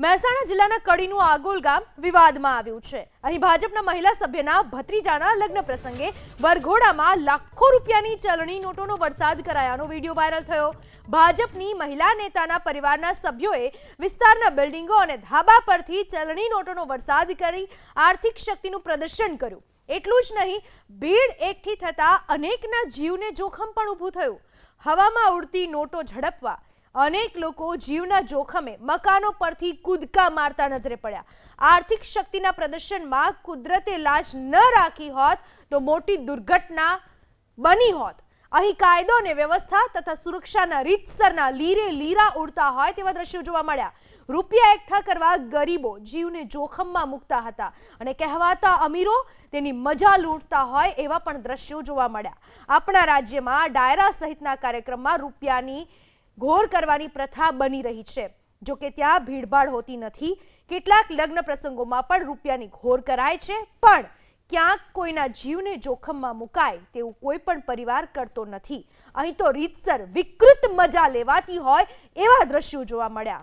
મહેસાણા જિલ્લાના કડીનું આગોલ ગામ વિવાદમાં આવ્યું છે। અહીં ભાજપના મહિલા સભ્યના ભત્રીજાના લગ્ન પ્રસંગે વરઘોડામાં લાખો રૂપિયાની ચલણી નોટોનો વરસાદ કરાયાનો વિડીયો વાયરલ થયો। ભાજપની મહિલા નેતાના પરિવારના સભ્યોએ વિસ્તારના બિલ્ડિંગો અને ધાબા પરથી ચલણી નોટોનો વરસાદ કરી આર્થિક શક્તિનું પ્રદર્શન કર્યું। એટલું જ નહીં, ભીડ એકઠી થતા અનેકના જીવને જોખમ પણ ઊભું થયું। હવામાં ઉડતી નોટો ઝડપવા अनेक लोग जीवना जोखमे मकानों परथी कूदका मारता नजरे पड़ा। आर्थिक शक्तिना प्रदर्शन में कुदरते लाज न राखी होत तो मोटी दुर्घटना बनी होत। अहीं कायदो ने व्यवस्था तथा सुरक्षाना रीतसरना लीरे लीरा उड़ता होय तेवा दृश्यो जोवा मळ्या। रूपिया एकठा करवा गरीबो जीवने जोखममां मूकता हता अने कहेवाता अमीरो तेनी मजा लूंटता होय एवा पण दृश्यो जोवा मळ्या। आपणा राज्यमां डायरा सहितना कार्यक्रममां रूपियानी घोर करवानी प्रथा बनी रही है। जो कि त्या भीड़भाड़ होती नहीं। કેટલાક लग्न प्रसंगों में पण रूपियानी घोर कराय छे, पण क्यांक कोईना जीवने जोखममां मुकाय तेवुं कोई पण परिवार करतो नहीं। अहीं तो रीतसर विकृत मजा लेवाती होय एवा दृश्यो जोवा मळ्या।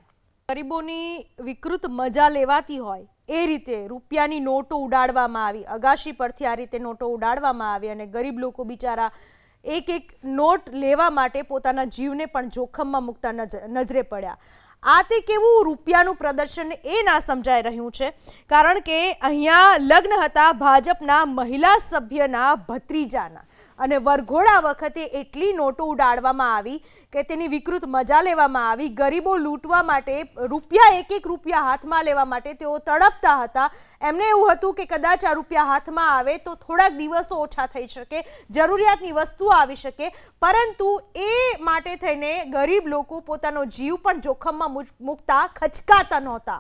गरीबोनी विकृत मजा लेवाती होय ए रीते रूपियानी नोटो उडाडवामां आवी। अगाशी परथी आ रीते नोटो उडाडवामां आवी अने गरीब लोको बिचारा एक एक नोट लेवा माटे पोताना जीवने पण जोखममां मूकता नजरे पड्या। आ ते केवुं रूपियानुं प्रदर्शन ए ना समजाई रह्युं छे, कारण के अहींया लग्न हता भाजपना महिला सभ्यना भत्रीजाना अने वरघोड़ा वखते एटली नोटो उडाडवामां आवी के तेनी विकृत मजा लेवामां आवी। गरीबो लूंटवा माटे रूपिया एक एक रूपिया हाथमां लेवा माटे तेओ तड़पता हता। एमने एवुं हतुं के कदाच आ रूपिया हाथमां आवे तो थोड़ाक दिवसो ओछा थई शके, जरूरियातनी वस्तुओ आवी शके, परंतु ए माटे थईने गरीब लोको पोतानो जीव पण जोखममां मूकता खचकाता नहोता।